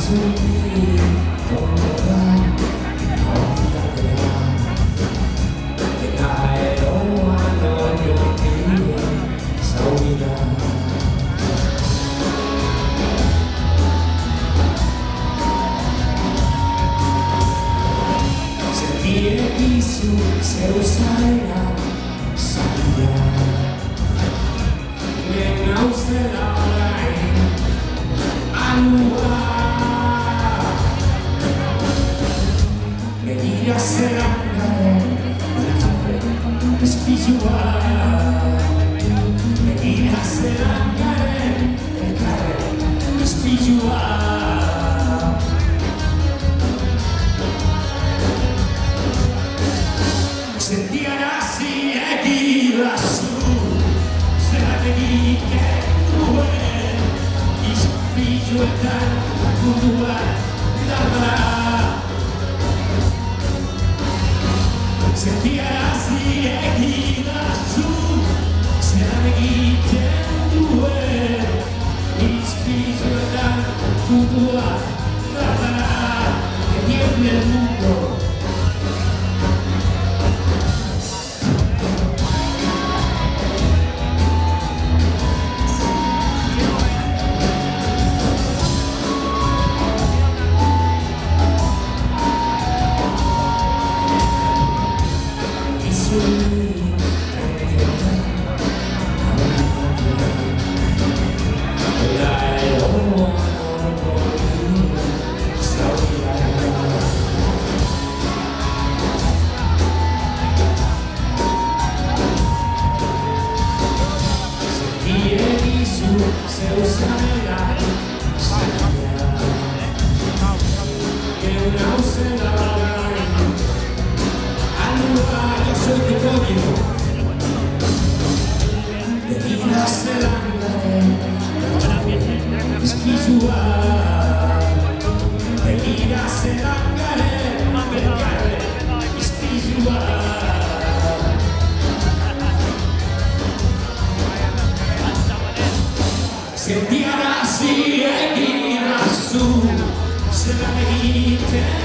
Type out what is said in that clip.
soli tornerà a vivere e caerò a notte saudita. Sentire su se usará salida me nauserai alua me dirá será spijua me dirá será spijua. Sentirás y equidad se la dedique tu y spillo tan cultura la sentirás y equidad se la dedique tu y spillo tan cultura la que tiene el mundo. Se usará que una usará alua yo soy tu código de vida se la espiritual de vida se la espiritual. Sentirás y equirás se la medite